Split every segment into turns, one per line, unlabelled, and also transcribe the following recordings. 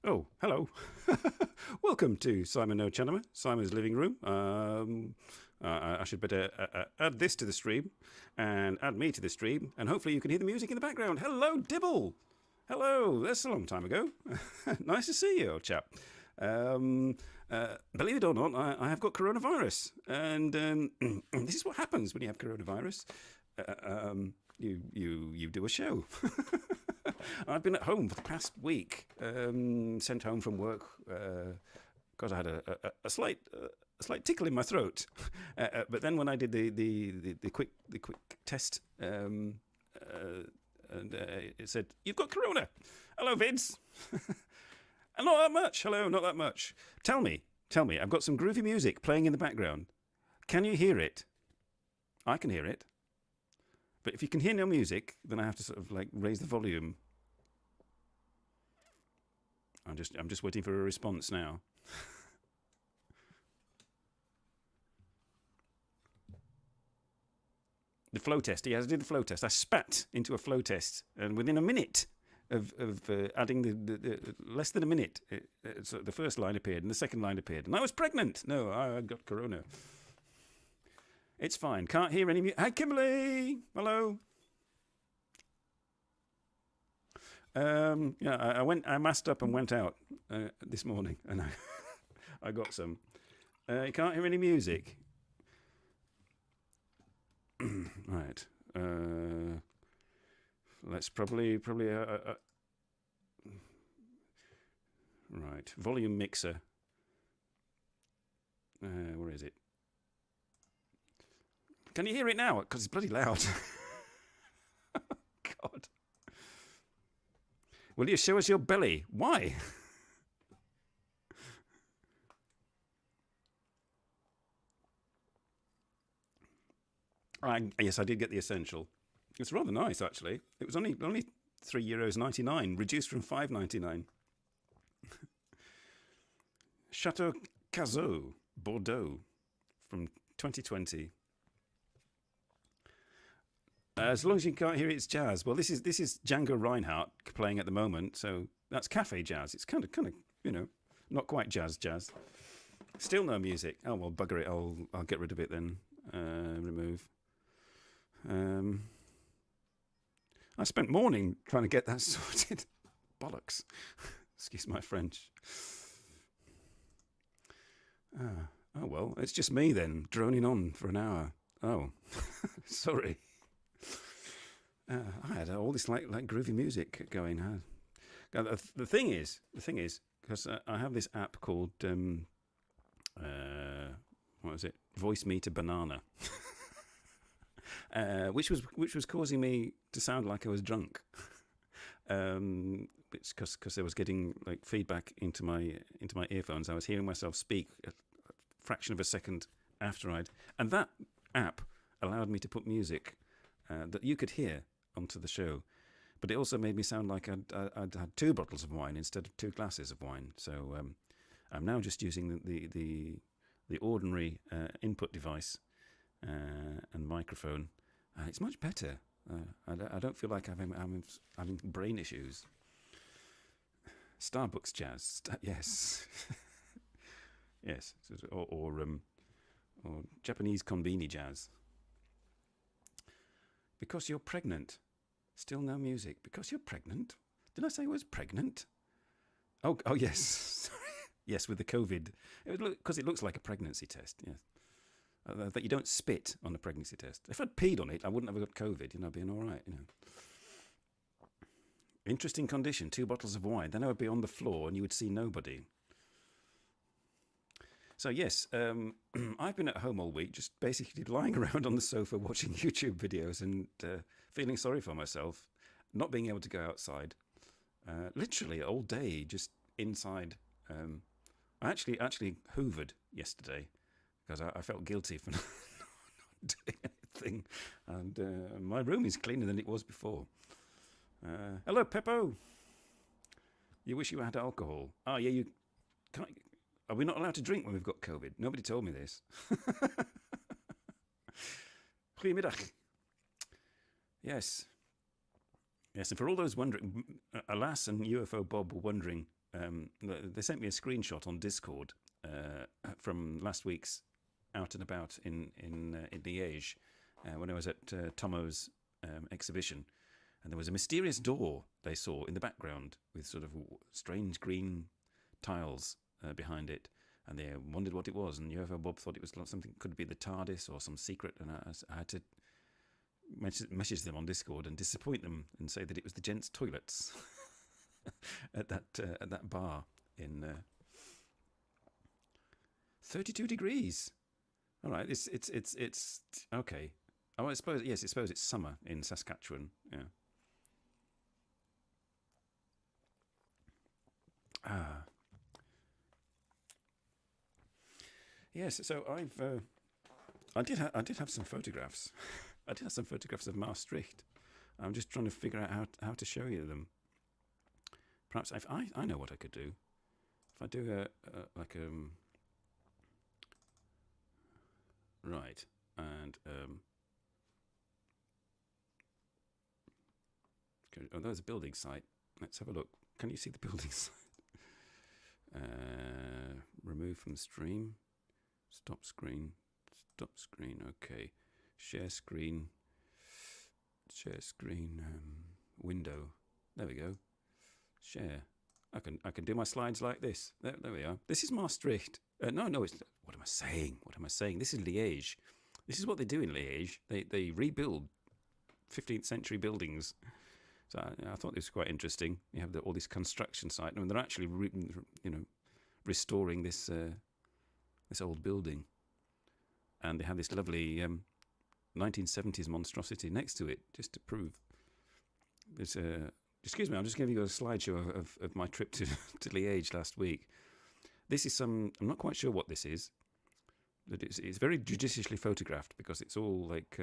Oh, hello. Welcome to Simon NoChaNoMa, Simon's living room. I should better add this to the stream and add me to the stream, and hopefully you can hear the music in the background. Hello, Dibble. Hello, that's a long time ago. Nice to see you, old chap. Believe it or not, I have got coronavirus, and this is what happens when you have coronavirus. You do a show. I've been at home for the past week, sent home from work because I had a slight tickle in my throat. But then when I did the quick test, and it said, "You've got corona." Hello, Vince. And not that much. Hello, not that much. Tell me. I've got some groovy music playing in the background. Can you hear it? I can hear it. But if you can hear no music, then I have to sort of like raise the volume. I'm just waiting for a response now. The flow test. Yes, I did the flow test. I spat into a flow test, and within a minute of adding the less than a minute, so the first line appeared and the second line appeared, and I was pregnant. No, I got corona. It's fine. Can't hear any music. Hi, Kimberly. Hello. Yeah, I masked up and went out this morning, and I got some. You can't hear any music. Right. Let's probably right. Volume mixer. Where is it? Can you hear it now? Because it's bloody loud. God. Will you show us your belly? Why? Yes, I did get the essential. It's rather nice, actually. It was only €3.99, reduced from $5.99. Chateau Cazot, Bordeaux, from 2020. As long as you can't hear it, it's jazz. Well, this is Django Reinhardt playing at the moment, so that's cafe jazz. It's kind of not quite jazz. Still no music. Oh well, bugger it. I'll get rid of it then. Remove. I spent morning trying to get that sorted. Bollocks. Excuse my French. Oh well, it's just me then, droning on for an hour. Oh, sorry. I had all this like groovy music going. The thing is, because I have this app called what was it? Voice Me to Banana, which was causing me to sound like I was drunk. It's because I was getting like feedback into my earphones. I was hearing myself speak a fraction of a second after and that app allowed me to put music that you could hear onto the show, but it also made me sound like I'd had 2 bottles of wine instead of 2 glasses of wine. So I'm now just using the ordinary input device and microphone. It's much better. I don't feel like I'm having brain issues. Starbucks jazz, yes, yes, or or Japanese konbini jazz. Because you're pregnant. Still no music. Because you're pregnant? Did I say I was pregnant? Oh yes. Sorry. Yes, with the COVID. Because it looks like a pregnancy test, yes. That you don't spit on a pregnancy test. If I'd peed on it, I wouldn't have got COVID, you know, being all right, you know. Interesting condition, 2 bottles of wine. Then I would be on the floor and you would see nobody. So yes, I've been at home all week, just basically lying around on the sofa watching YouTube videos and feeling sorry for myself, not being able to go outside. Literally all day, just inside. I actually hoovered yesterday because I felt guilty for not doing anything. And my room is cleaner than it was before. Hello, Peppo. You wish you had alcohol. Oh, yeah, you... Are we not allowed to drink when we've got COVID? Nobody told me this. Goedemiddag. Yes. Yes, and for all those wondering, Alas and UFO Bob were wondering, they sent me a screenshot on Discord from last week's Out and About in Liège when I was at Tomo's exhibition. And there was a mysterious door they saw in the background with sort of strange green tiles behind it, and they wondered what it was, and UFO Bob thought it was something, could be the TARDIS or some secret, and I had to message them on Discord and disappoint them and say that it was the gents' toilets at that bar in 32 degrees. All right, it's okay. Oh, I suppose it's summer in Saskatchewan. Yeah. Yes, so I did have some photographs. I did have some photographs of Maastricht. I'm just trying to figure out how to show you them. Perhaps if I know what I could do. If I do right, and oh, there's a building site. Let's have a look. Can you see the building site? Remove from stream. Stop screen. Stop screen. Okay. Share screen. Share screen. Window. There we go. Share. I can do my slides like this. There we are. This is Maastricht. No. It's what am I saying? What am I saying? This is Liège. This is what they do in Liège. They rebuild 15th century buildings. So I thought this was quite interesting. You have all this construction site, and they're actually restoring this old building, and they have this lovely 1970s monstrosity next to it, just to prove. There's excuse me, I'm just giving you a slideshow of my trip to Liège last week. This is I'm not quite sure what this is, but it's very judiciously photographed because it's all like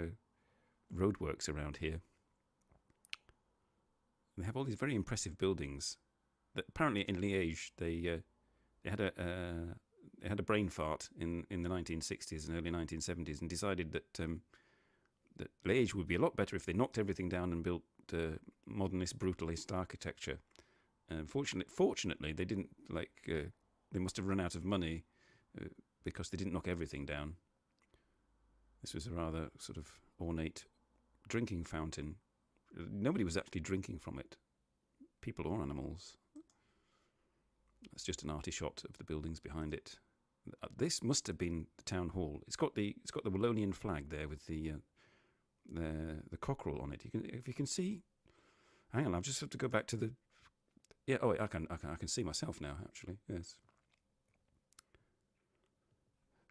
roadworks around here. They have all these very impressive buildings. That apparently in Liège they had a brain fart in the 1960s and early 1970s and decided that Liège would be a lot better if they knocked everything down and built modernist, brutalist architecture. Fortunately, they didn't they must have run out of money because they didn't knock everything down. This was a rather sort of ornate drinking fountain. Nobody was actually drinking from it, people or animals. That's just an arty shot of the buildings behind it. This must have been the town hall. It's got the Wallonian flag there with the cockerel on it. If you can see, hang on, I'll just have to go back to the. Yeah, oh, I can see myself now. Actually, yes.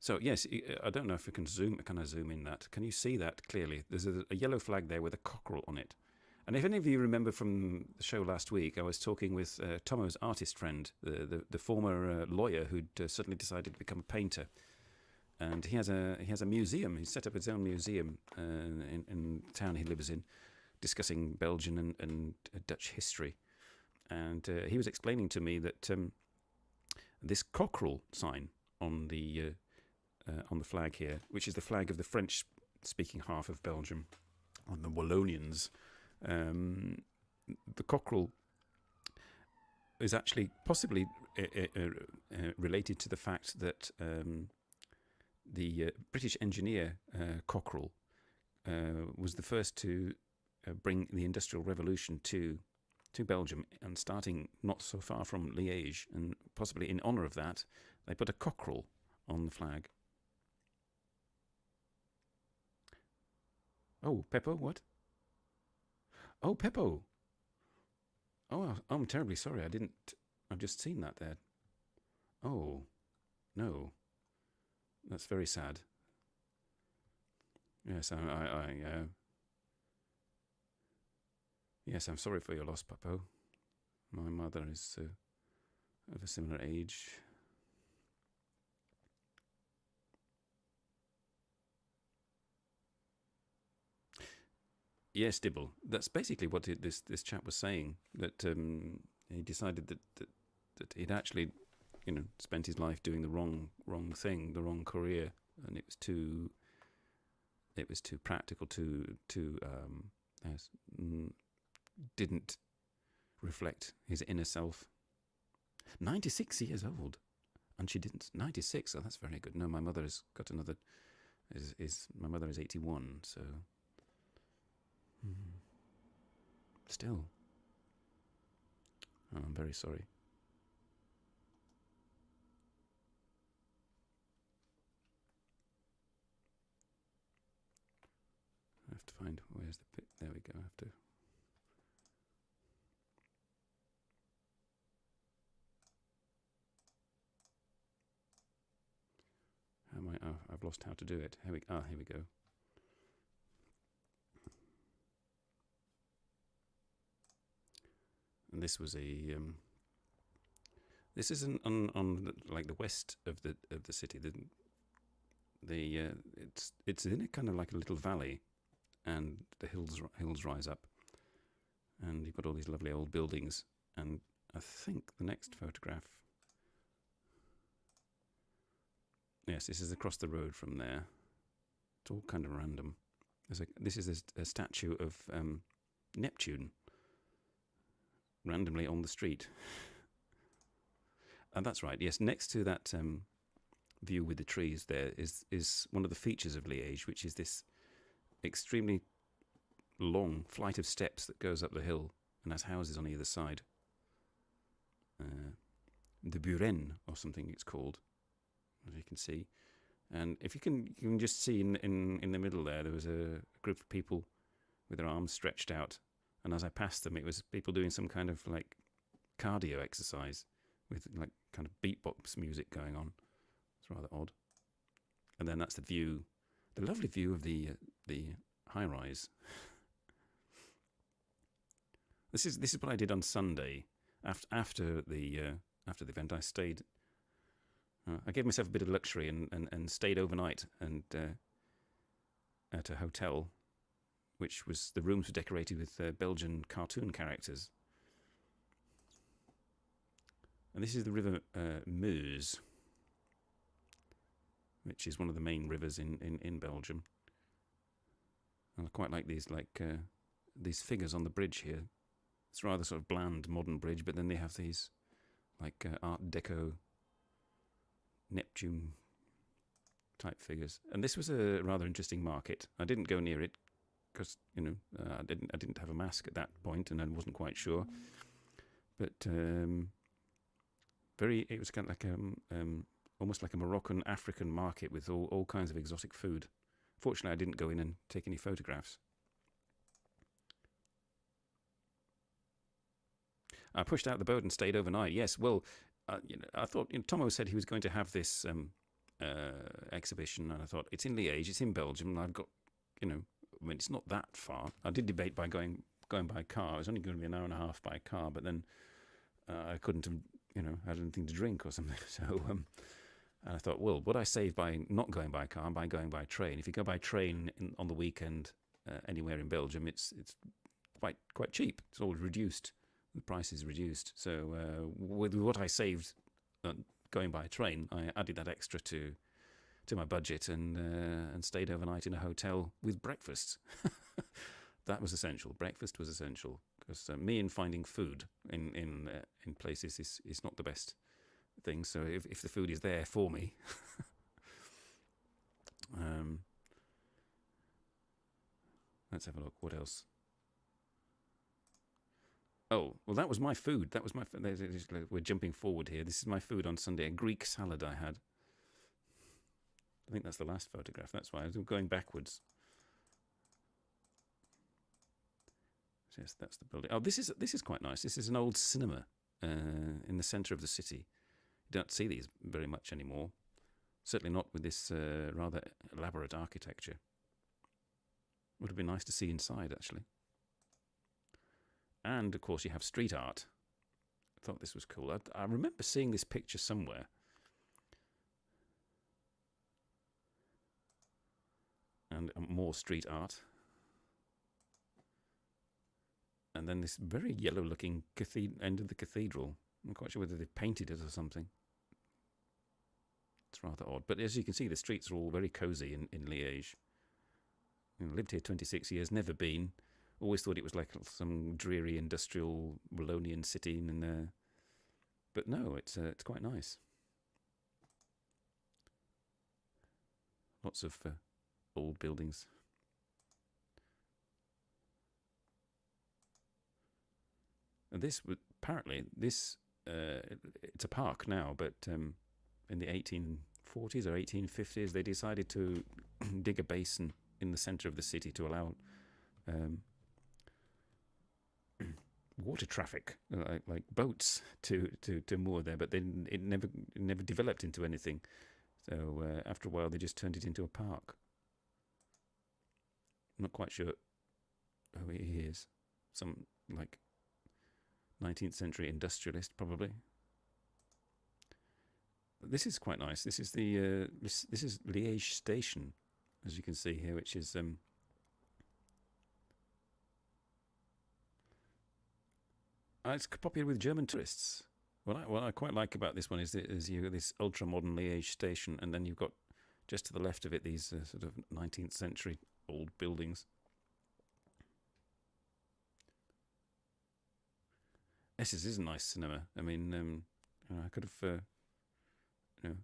So yes, I don't know if we can zoom. Can I zoom in that? Can you see that clearly? There's a yellow flag there with a cockerel on it. And if any of you remember from the show last week, I was talking with Tomo's artist friend, the former lawyer who'd suddenly decided to become a painter, and he has a museum. He's set up his own museum in the town he lives in, discussing Belgian and Dutch history. And he was explaining to me that this cockerel sign on the flag here, which is the flag of the French-speaking half of Belgium, on the Wallonians. The cockerel is actually possibly related to the fact that the British engineer Cockerell was the first to bring the Industrial Revolution to Belgium, and starting not so far from Liège, and possibly in honour of that, they put a cockerel on the flag. Oh, Peppo, what? Oh, Peppo. Oh, I'm terribly sorry. I've just seen that there. Oh, no. That's very sad. Yes, yes, I'm sorry for your loss, Peppo. My mother is of a similar age. Yes, Dibble. That's basically what this chap was saying. That he decided that he'd actually, spent his life doing the wrong thing, the wrong career, and it was too practical, didn't reflect his inner self. 96 years old, and she didn't. 96. Oh, that's very good. No, my mother has got another. My mother is 81, so. Still. Oh, I'm very sorry. I have to find, where's the bit? There we go. I have to. I've lost how to do it. Here we go. And this was this is on like the west of the city. It's in a kind of like a little valley, and the hills rise up, and you've got all these lovely old buildings. And I think the next photograph. Yes, this is across the road from there. It's all kind of random. This is a statue of Neptune, randomly on the street. And that's right, yes, next to that view with the trees there is one of the features of Liège, which is this extremely long flight of steps that goes up the hill and has houses on either side. The Buren, or something it's called, as you can see. And if you can just see in the middle there was a group of people with their arms stretched out. And as I passed them, it was people doing some kind of like cardio exercise with like kind of beatbox music going on. It's rather odd. And then that's the view, the lovely view of the high rise. This is what I did on Sunday after the event. I stayed. I gave myself a bit of luxury and stayed overnight and at a hotel, which was, the rooms were decorated with Belgian cartoon characters. And this is the river Meuse, which is one of the main rivers in Belgium. And I quite like these figures on the bridge here. It's rather sort of bland modern bridge, but then they have these like Art Deco Neptune type figures. And this was a rather interesting market. I didn't go near it because I didn't have a mask at that point, and I wasn't quite sure. But it was kind of like almost like a Moroccan African market with all kinds of exotic food. Fortunately, I didn't go in and take any photographs. I pushed out the boat and stayed overnight. Yes, well, I thought Tomo said he was going to have this exhibition, and I thought it's in Liège, it's in Belgium, and I've got, I mean, it's not that far. I did debate by going by car. It was only going to be an hour and a half by car, but then I couldn't have, had anything to drink or something. So, and I thought, well, what I save by not going by car, by going by train. If you go by train on the weekend anywhere in Belgium, it's quite cheap. It's all reduced. The price is reduced. So with what I saved going by train, I added that extra to my budget and stayed overnight in a hotel with breakfast. That was essential. Breakfast was essential because me in finding food in places is not the best thing. So if the food is there for me, Let's have a look. What else? Oh, well, that was my food. That was my. We're jumping forward here. This is my food on Sunday. A Greek salad I had. I think that's the last photograph. That's why I was going backwards. Yes, that's the building. Oh, this is quite nice. This is an old cinema in the centre of the city. You don't see these very much anymore. Certainly not with this rather elaborate architecture. Would have been nice to see inside, actually. And, of course, you have street art. I thought this was cool. I remember seeing this picture somewhere. And more street art. And then this very yellow-looking end of the cathedral. I'm not quite sure whether they painted it or something. It's rather odd. But as you can see, the streets are all very cosy in Liège. Lived here 26 years, never been. Always thought it was like some dreary industrial Wallonian city in there. But no, it's quite nice. Lots of old buildings. And this, apparently, it's a park now, but in the 1840s or 1850s, they decided to dig a basin in the centre of the city to allow water traffic, like boats, to moor there. But then it never developed into anything. So after a while, they just turned it into a park. I'm not quite sure who he is. Some like 19th century industrialist, probably. This is quite nice. This is the this is Liège Station, as you can see here, which is it's popular with German tourists. What I quite like about this one is you've got this ultra modern Liège Station, and then you've got just to the left of it these sort of 19th century old buildings. This is a nice cinema. I mean, I could have, and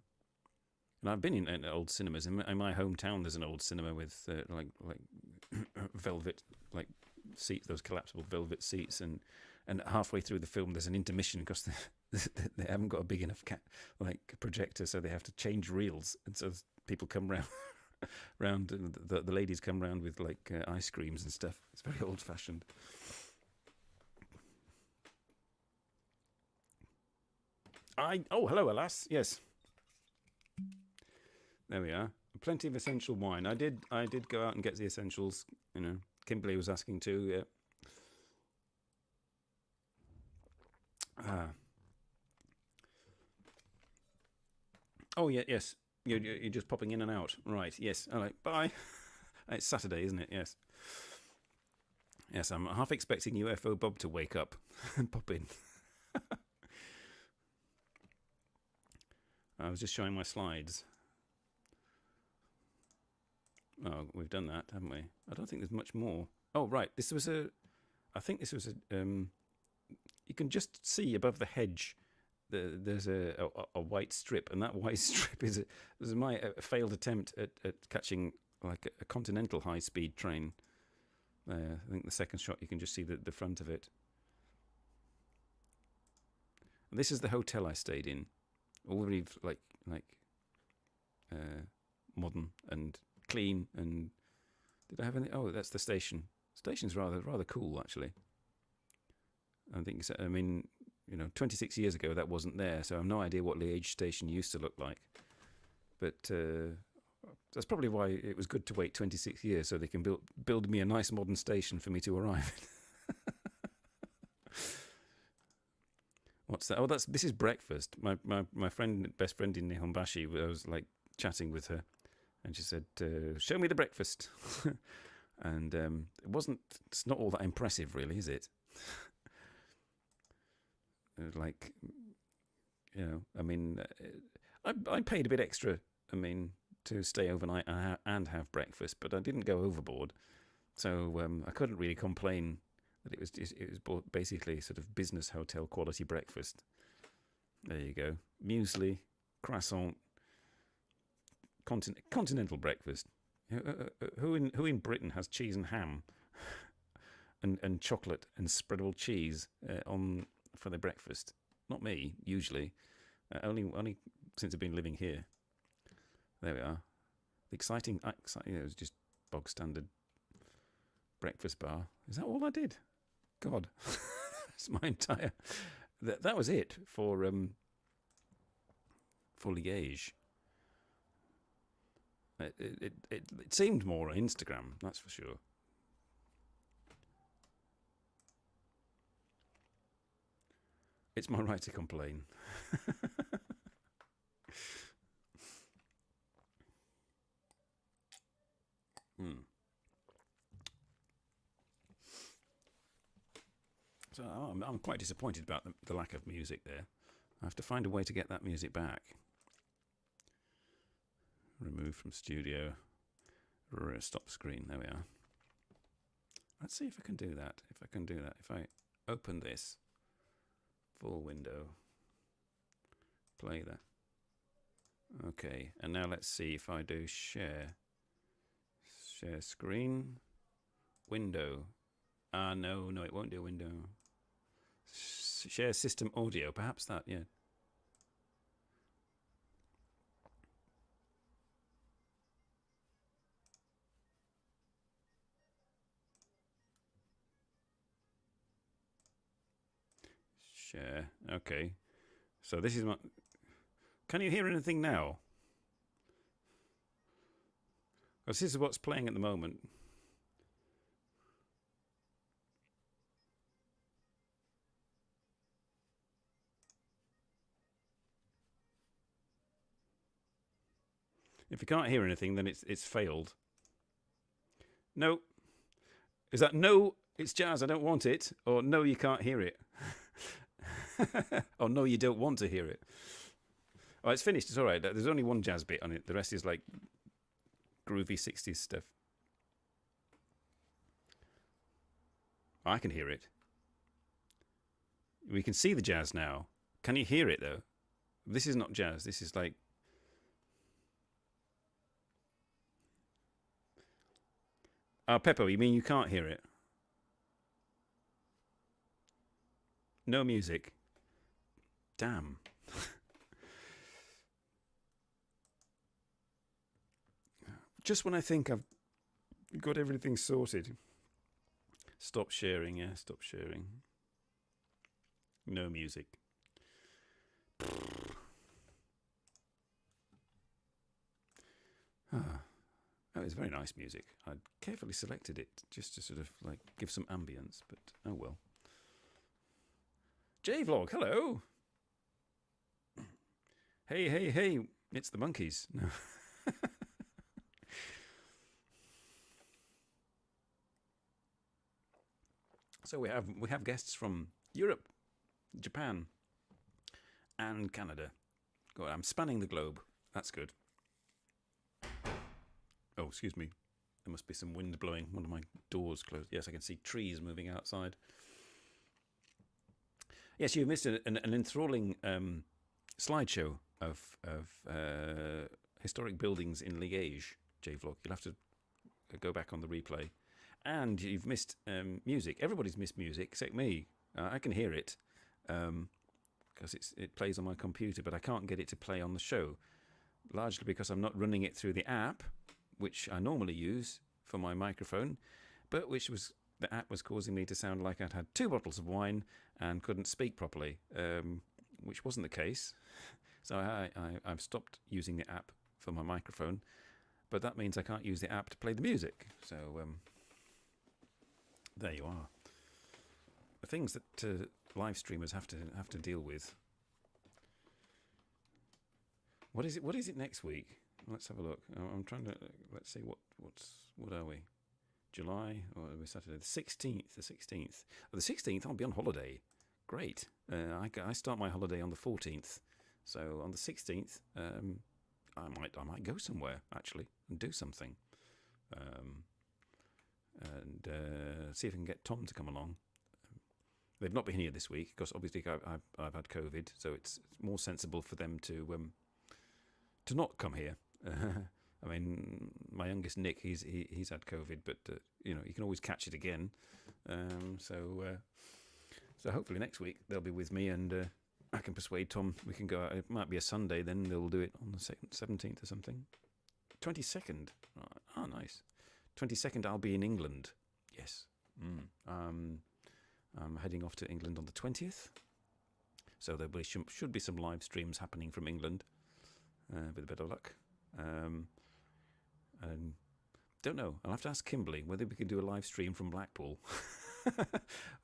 I've been in old cinemas. In my hometown, there's an old cinema with like velvet seats, those collapsible velvet seats, and halfway through the film, there's an intermission because they haven't got a big enough projector, so they have to change reels, and so people come round, the ladies come round with ice creams and stuff. It's very old fashioned. Hello, alas, yes. There we are. Plenty of essential wine. I did go out and get the essentials. Kimberly was asking too. Oh yeah, yes. You're just popping in and out, right? Yes. All right. Bye. It's Saturday, isn't it? Yes. Yes, I'm half expecting UFO Bob to wake up and pop in. I was just showing my slides. Oh, we've done that, haven't we? I don't think there's much more. Oh, right. I think this was you can just see above the hedge, there's a white strip, and that white strip was my failed attempt at catching a continental high-speed train. I think the second shot, you can just see the front of it. And this is the hotel I stayed in. All very modern and clean. And did I have any? Oh, that's the station. Station's rather cool, actually. I think 26 years ago that wasn't there, so I have no idea what Liège Station used to look like. But that's probably why it was good to wait 26 years, so they can build me a nice modern station for me to arrive at. What's that? Oh, this is breakfast. My best friend in Nihonbashi, I was chatting with her, and she said, "Show me the breakfast." And it's not all that impressive, really, is it? I paid a bit extra. To stay overnight and have breakfast, but I didn't go overboard, so I couldn't really complain. That it was basically sort of business hotel quality breakfast. There you go. Muesli, croissant, Continental breakfast. Who in Britain has cheese and ham and chocolate and spreadable cheese on for their breakfast? Not me, usually. Only since I've been living here. There we are. The exciting, it was just bog standard breakfast bar. Is that all I did? God, that's my entire. That was it for Liège. It seemed more on Instagram, that's for sure. It's my right to complain. So I'm quite disappointed about the lack of music there. I have to find a way to get that music back. Remove from studio. Stop screen. There we are. Let's see if I can do that. If I open this full window, play that. Okay, and now let's see if I do share screen, window. No, it won't do window. Share system audio, perhaps that, yeah. Share, okay. So this is my... Can you hear anything now? Because this is what's playing at the moment. If you can't hear anything, then it's failed. No. Is that no, it's jazz, I don't want it? Or no, you can't hear it? Or no, you don't want to hear it? Oh, it's finished. It's all right. There's only one jazz bit on it. The rest is like groovy 60s stuff. I can hear it. We can see the jazz now. Can you hear it, though? This is not jazz. This is like... Peppo, you mean you can't hear it? No music. Damn. Just when I think I've got everything sorted. Stop sharing, yeah, stop sharing. No music. That was very nice music. I'd carefully selected it just to sort of like give some ambience, but oh well. J-Vlog, hello. Hey, it's the monkeys. No. So we have guests from Europe, Japan, and Canada. God, I'm spanning the globe. That's good. Oh, excuse me. There must be some wind blowing. One of my doors closed. Yes, I can see trees moving outside. Yes, you missed an enthralling slideshow of historic buildings in Liège, J-Vlog. You'll have to go back on the replay. And you've missed music. Everybody's missed music except me. I can hear it because it plays on my computer, but I can't get it to play on the show, largely because I'm not running it through the app, which I normally use for my microphone, but the app was causing me to sound like I'd had 2 bottles of wine and couldn't speak properly, which wasn't the case. So I've stopped using the app for my microphone, but that means I can't use the app to play the music. So there you are. The things that live streamers have to deal with. What is it next week? Let's have a look. I'm trying to let's see what are we? July or are we Saturday? The 16th. The 16th. Oh, the 16th. I'll be on holiday. Great. I start my holiday on the 14th. So on the 16th, I might go somewhere actually and do something. And see if I can get Tom to come along. They've not been here this week because obviously I've had COVID, so it's more sensible for them to not come here. I mean, my youngest Nick, he's had COVID, but you can always catch it again. So hopefully next week they'll be with me, and I can persuade Tom. We can go out. It might be a Sunday, then they'll do it on the 17th or something. 22nd. Oh, nice. 22nd, I'll be in England. Yes. I'm heading off to England on the 20th. So there should be some live streams happening from England, with a bit of luck. And don't know. I'll have to ask Kimberly whether we can do a live stream from Blackpool.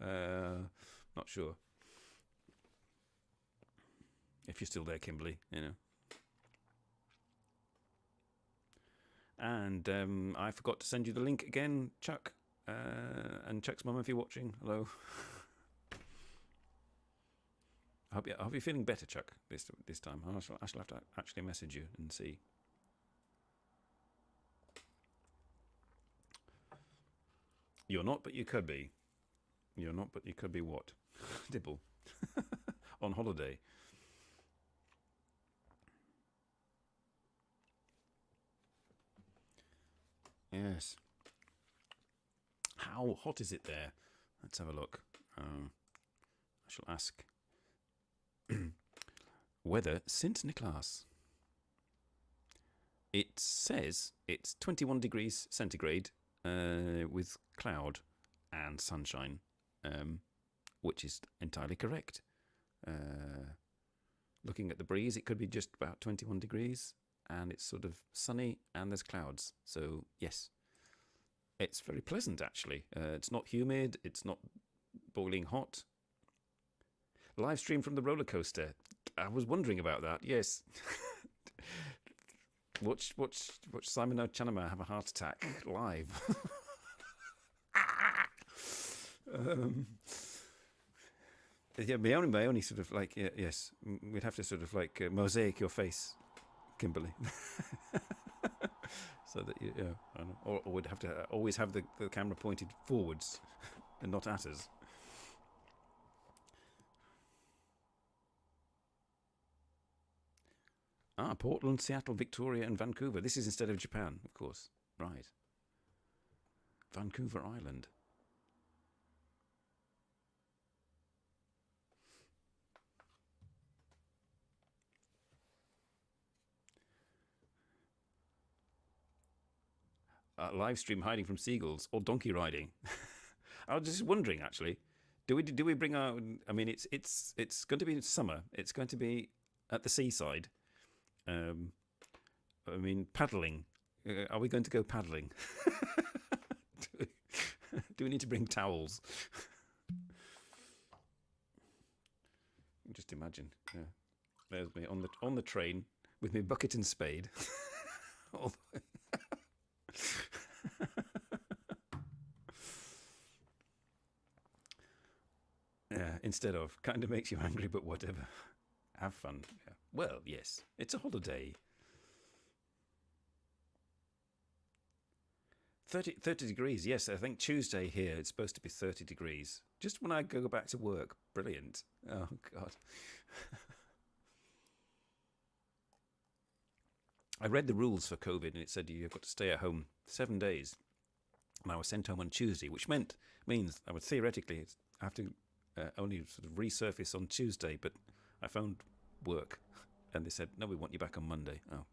Not sure. If you're still there, Kimberly, And I forgot to send you the link again, Chuck. And Chuck's mum, if you're watching, hello. I hope you're feeling better, Chuck, this time. I shall have to actually message you and see. You're not, but you could be. You're not, but you could be what? Dibble. On holiday. Yes. How hot is it there? Let's have a look. I shall ask. Weather St. Nicholas. It says it's 21 degrees centigrade with cloud and sunshine, which is entirely correct. Looking at the breeze, it could be just about 21 degrees, and it's sort of sunny and there's clouds. So, yes, it's very pleasant, actually. It's not humid. It's not boiling hot. Live stream from the roller coaster. I was wondering about that. Yes. Watch Simon NoChaNoMa have a heart attack live. Yeah, my only sort of like, yes, we'd have to sort of like mosaic your face, Kimberly. So that I know. Or we'd have to always have the camera pointed forwards and not at us. Portland, Seattle, Victoria, and Vancouver. This is instead of Japan, of course. Right. Vancouver Island. Live stream hiding from seagulls or donkey riding. I was just wondering, actually, do we bring our? I mean, it's going to be summer. It's going to be at the seaside. I mean, paddling. Are we going to go paddling? Do we need to bring towels? Just imagine. Yeah. There's me on the train with my bucket and spade. Yeah, instead of kind of makes you angry, but whatever. Have fun. Yeah. Well, yes, it's a holiday. 30 degrees, yes. I think Tuesday here it's supposed to be 30 degrees. Just when I go back to work. Brilliant. Oh, God. I read the rules for COVID and it said you've got to stay at home 7 days. And I was sent home on Tuesday, which means I would theoretically have to only sort of resurface on Tuesday, but I found work and they said, no, we want you back on Monday. Oh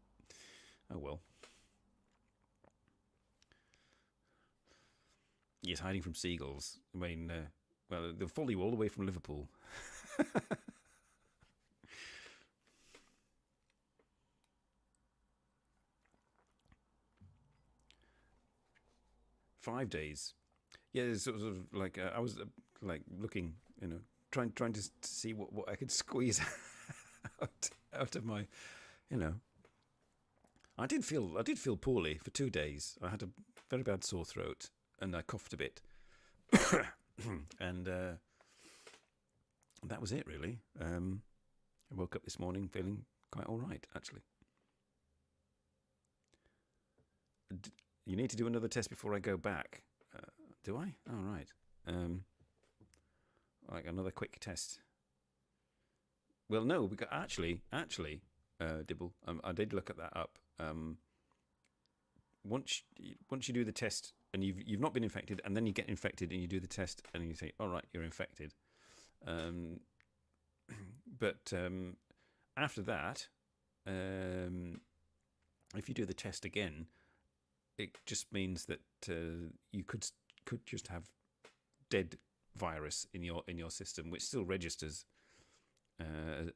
well. Yes, hiding from seagulls. I mean, well, they'll follow you all the way from Liverpool. 5 days. Yeah, it's sort of like I was like looking, trying to see what I could squeeze out of my, I did feel poorly for 2 days. I had a very bad sore throat and I coughed a bit, and that was it really. I woke up this morning feeling quite all right, actually. You need to do another test before I go back. Do I? Oh, right. Like another quick test. Well, no, because actually, Dibble, I did look at that up. once you do the test and you've not been infected, and then you get infected and you do the test and you say, all right, you're infected. But after that, if you do the test again, it just means that you could just have dead virus in your system, which still registers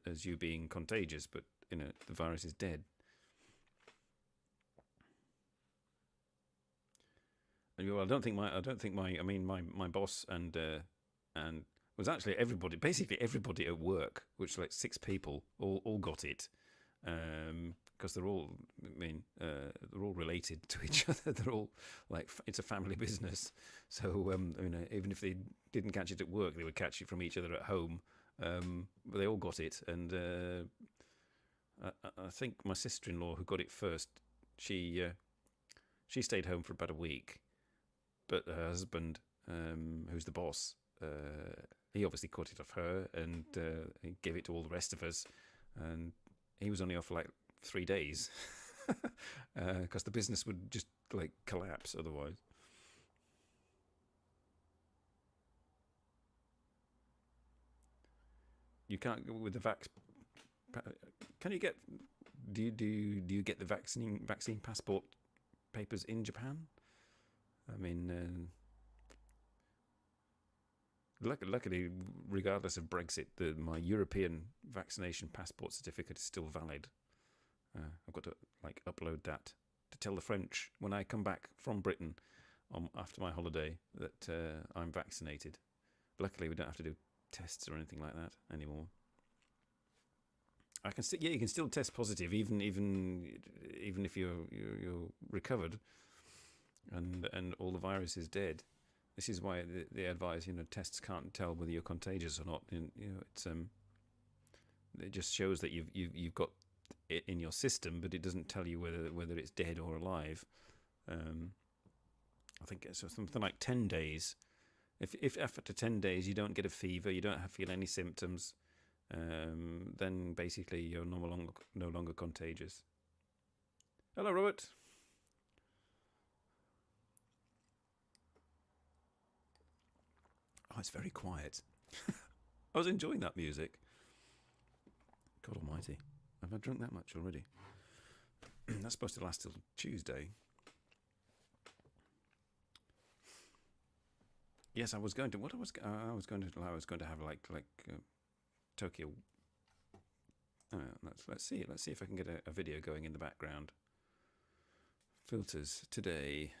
as you being contagious, but the virus is dead. Well, I don't think my boss and was actually basically everybody at work, which like 6 people, all got it, because they're all related to each other. They're all like, it's a family business. So even if they didn't catch it at work, they would catch it from each other at home. But they all got it, and I think my sister-in-law, who got it first, she stayed home for about a week. But her husband, who's the boss, he obviously caught it off her, and he gave it to all the rest of us. And he was only off for like 3 days, because the business would just like collapse otherwise. You can't go with the Can you get? Do you get the vaccine passport papers in Japan? I mean, luckily, regardless of Brexit, my European vaccination passport certificate is still valid. I've got to like upload that to tell the French when I come back from Britain after my holiday that I'm vaccinated. Luckily, we don't have to do tests or anything like that anymore. You can still test positive even if you're recovered and all the virus is dead. This is why they advise, tests can't tell whether you're contagious or not. It's it just shows that you've got it in your system, but it doesn't tell you whether it's dead or alive. I think it's something like 10 days. If after 10 days you don't get a fever, you don't feel any symptoms, then basically you're no longer contagious. Hello, Robert. Oh, it's very quiet. I was enjoying that music. God almighty. Have I drunk that much already? That's supposed to last till Tuesday. Yes, I was going to. I was going to have like Tokyo. Let's see if I can get a video going in the background. Filters today,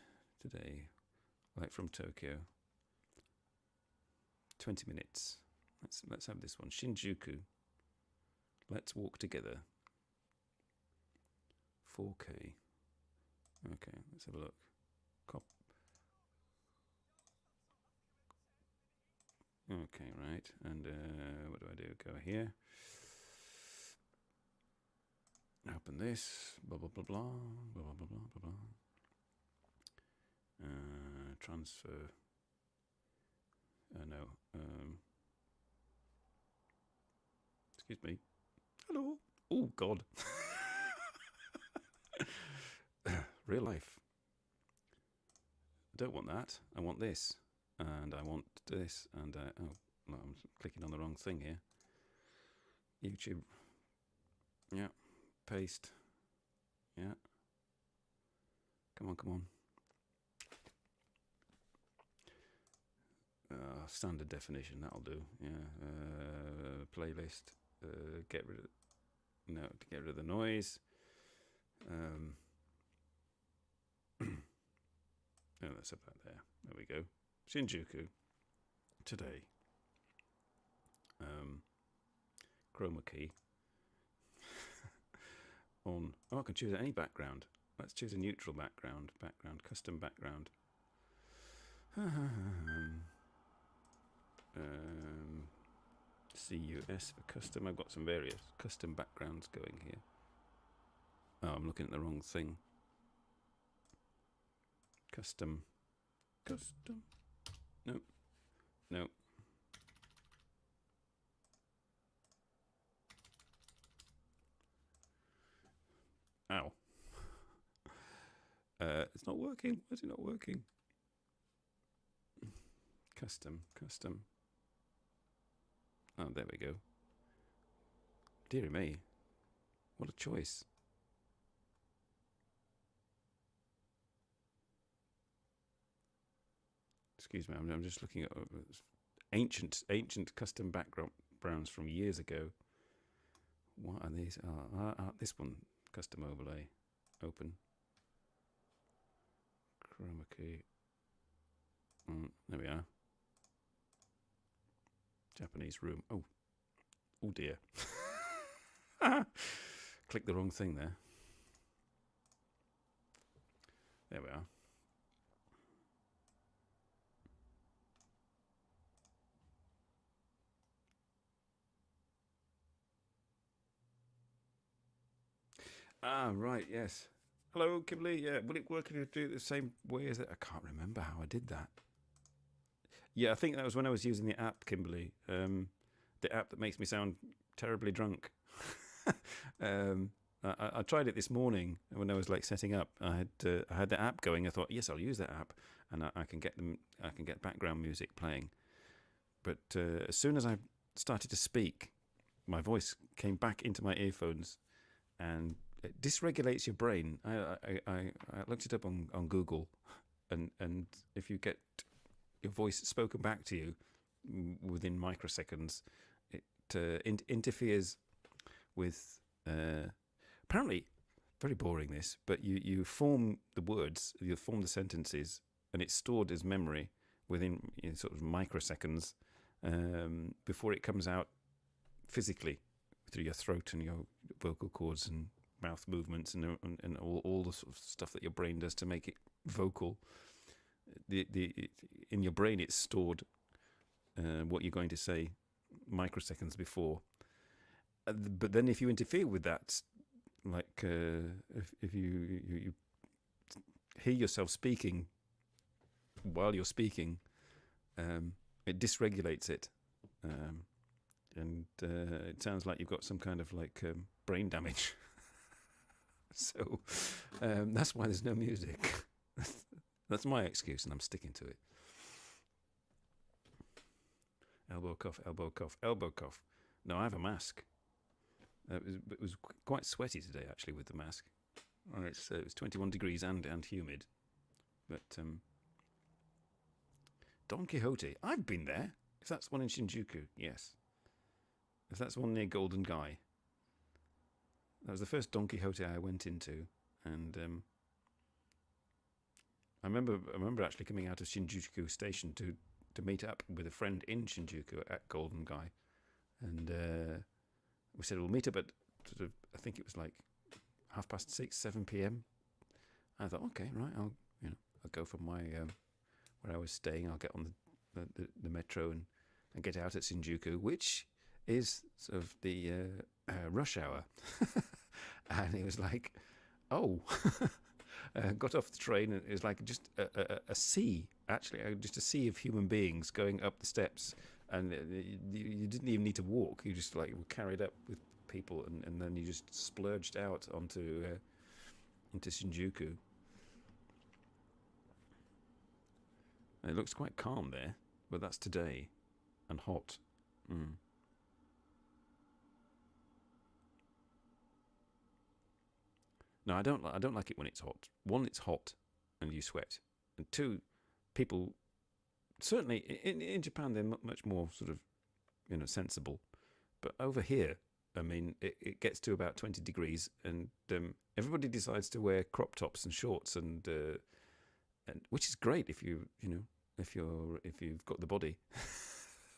like from Tokyo. 20 minutes. Let's have this one. Shinjuku. Let's walk together. 4K. Okay, let's have a look. Okay, right. And what do I do? Go here. Open this. Blah blah blah blah blah blah blah blah blah. Transfer. No. Excuse me. Hello. Oh God. Real life. I don't want that. I want this. And I want this. And oh, no, I'm clicking on the wrong thing here. YouTube. Yeah. Paste. Yeah. Come on. Standard definition, that'll do. Yeah. Playlist. Get rid of the noise. Let's have that there. There we go. Shinjuku. Today. Chroma key. On. Oh, I can choose any background. Let's choose a neutral background. Custom background. CUS for custom. I've got some various custom backgrounds going here. Oh, I'm looking at the wrong thing. Custom. No. Ow. It's not working. Why is it not working? Custom. Oh, there we go. Dear me. What a choice. Excuse me, I'm just looking at ancient custom backgrounds from years ago. What are these? This one, custom overlay. Open. Chroma key. There we are. Japanese room. Oh dear. Click the wrong thing there. There we are. Right, yes. Hello, Kimberly. Yeah, will it work if you do it the same way as it? I can't remember how I did that. Yeah, I think that was when I was using the app, Kimberly. The app that makes me sound terribly drunk. I tried it this morning when I was like setting up. I had the app going. I thought, yes, I'll use that app, and I can get background music playing. But as soon as I started to speak, my voice came back into my earphones, and it dysregulates your brain. I looked it up on Google, and if you get your voice spoken back to you within microseconds, it interferes with apparently very boring this, but you form the words, you form the sentences, and it's stored as memory within sort of microseconds before it comes out physically through your throat and your vocal cords and mouth movements and all the sort of stuff that your brain does to make it vocal. In your brain it's stored what you're going to say microseconds before. But then if you interfere with that, like if you hear yourself speaking while you're speaking, it dysregulates it. And it sounds like you've got some kind of like brain damage. So that's why there's no music. That's my excuse, and I'm sticking to it. Elbow cough, elbow cough, elbow cough. No, I have a mask. It was quite sweaty today, actually, with the mask. Well, it was 21 degrees and humid. But Don Quixote, I've been there. If that's one in Shinjuku, yes. If that's one near Golden Guy. That was the first Don Quixote I went into, and I remember actually coming out of Shinjuku Station to meet up with a friend in Shinjuku at Golden Guy, and we said we'll meet up at sort of, I think it was like 6:30, 7 p.m. I thought, okay, right, I'll go from my where I was staying. I'll get on the metro and get out at Shinjuku, which is sort of the rush hour. And it was like, oh, got off the train, and it was like just a sea, actually, just a sea of human beings going up the steps, and you didn't even need to walk. You just like were carried up with people, and then you just splurged out onto Shinjuku. And it looks quite calm there, but that's today, and hot. No, I don't like it when it's hot. One, it's hot and you sweat, and two, people certainly in Japan they're much more sort of sensible, but over here, I mean, it gets to about 20 degrees, and everybody decides to wear crop tops and shorts, and which is great if if you've got the body,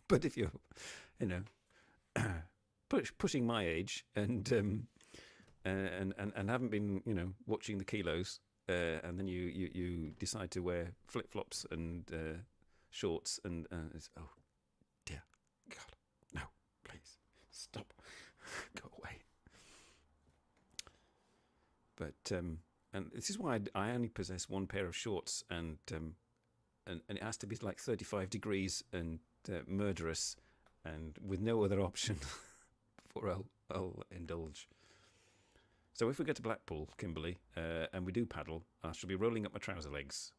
but if you're pushing my age and haven't been watching the kilos, and then you decide to wear flip flops and shorts, and it's, oh dear God, no, please stop, go away. But and this is why I only possess one pair of shorts, and it has to be like 35 degrees and murderous, and with no other option before I'll indulge. So if we get to Blackpool, Kimberley, and we do paddle, I shall be rolling up my trouser legs.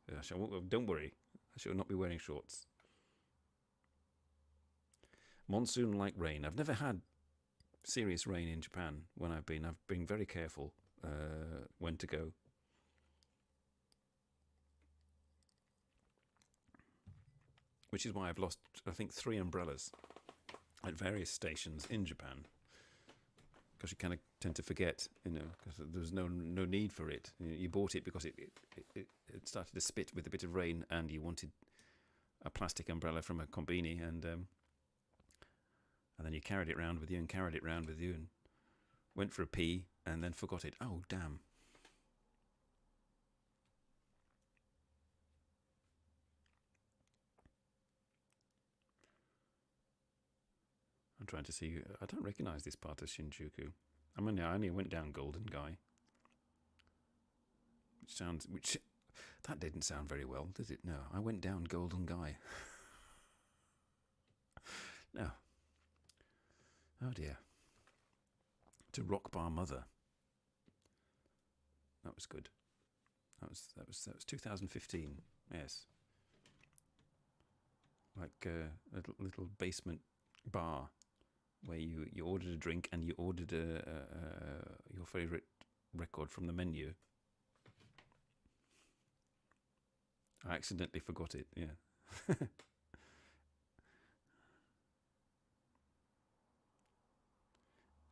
Don't worry, I shall not be wearing shorts. Monsoon-like rain. I've never had serious rain in Japan when I've been. I've been very careful when to go. Which is why I've lost, I think, 3 umbrellas at various stations in Japan. Because you kind of tend to forget, because there's no need for it. You bought it because it started to spit with a bit of rain, and you wanted a plastic umbrella from a combini, and then you carried it round with you, and went for a pee, and then forgot it. Oh, damn. I'm trying to see. I don't recognise this part of Shinjuku. I only went down Golden Guy. Which that didn't sound very well, did it? No, I went down Golden Guy. No. Oh dear. To Rock Bar Mother. That was good. That was 2015. Yes. Like a little basement bar where you ordered a drink and you ordered your favourite record from the menu. I accidentally forgot it, yeah.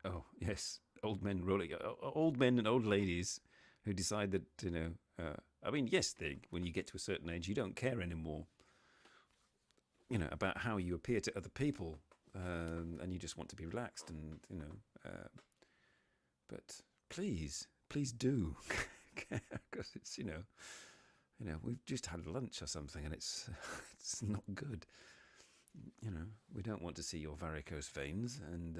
Oh, yes. Old men and old ladies who decide that, yes, when you get to a certain age, you don't care anymore, about how you appear to other people. And you just want to be relaxed, and but please do, because it's we've just had lunch or something, and it's not good. We don't want to see your varicose veins and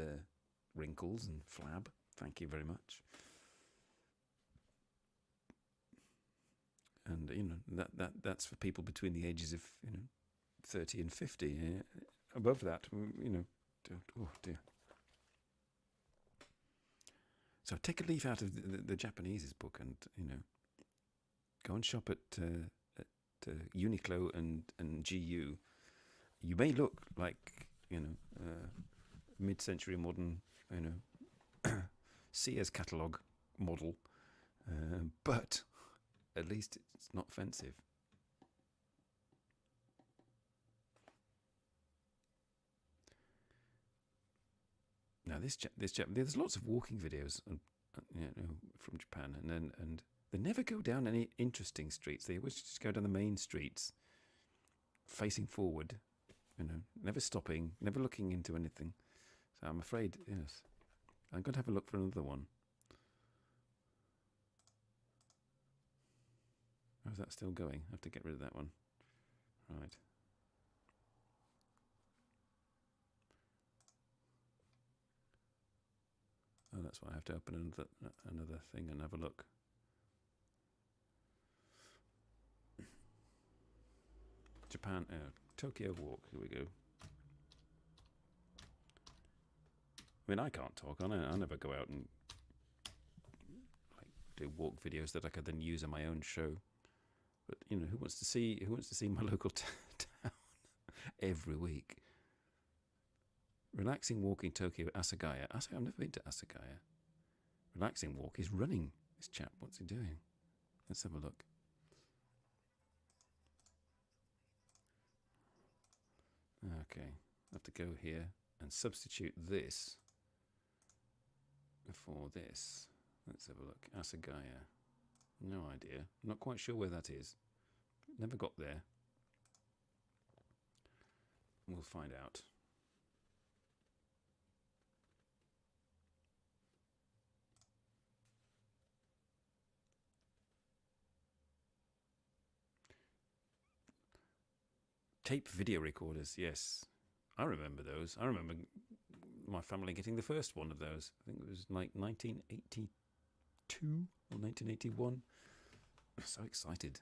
wrinkles and flab. Thank you very much. And that's for people between the ages of 30 and 50. Above that, oh dear. So take a leaf out of the Japanese's book, and go and shop at Uniqlo and GU. You may look like mid-century modern Sears catalogue model, but at least it's not offensive. Now there's lots of walking videos, from Japan, and they never go down any interesting streets. They always just go down the main streets, facing forward, never stopping, never looking into anything. So I'm afraid, yes, I'm going to have a look for another one. Oh, is that still going? I have to get rid of that one. Right. Oh, that's why I have to open another thing and have a look. Japan, Tokyo Walk. Here we go. I mean, I can't talk. I never go out and do walk videos that I could then use on my own show. But who wants to see my local town every week? Relaxing walk in Tokyo, Asagaya. I've never been to Asagaya. Relaxing walk. He's running. This chap, what's he doing? Let's have a look. Okay, I have to go here and substitute this for this. Let's have a look. Asagaya. No idea. I'm not quite sure where that is. Never got there. We'll find out. Tape video recorders, yes. I remember those. I remember my family getting the first one of those. I think it was like 1982 or 1981. I'm so excited.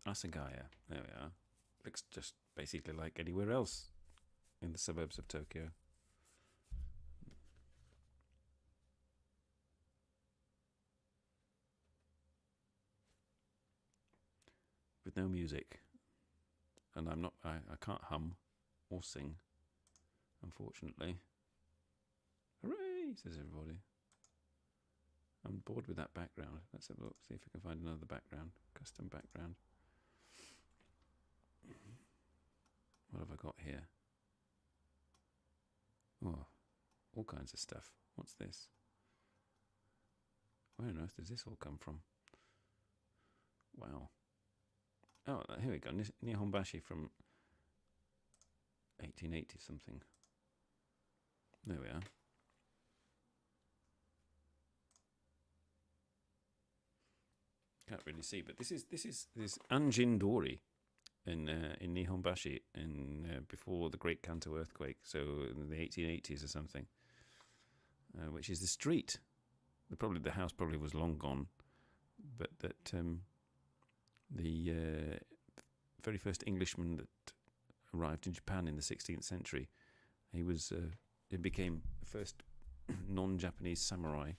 Asagaya. There we are. Looks just basically like anywhere else in the suburbs of Tokyo. With no music. And I can't hum or sing, unfortunately. Hooray, says everybody. I'm bored with that background. Let's have a look, see if we can find another background, custom background. What have I got here? Oh, all kinds of stuff. What's this? Where on earth does this all come from? Wow. Oh, here we go. Nihonbashi from 1880 something. There we are. Can't really see, but this is Anjin Dori in Nihonbashi before the Great Kanto earthquake, so in the 1880s or something, which is the street. The house probably was long gone, but that the very first Englishman that arrived in Japan in the 16th century, he became the first non-Japanese samurai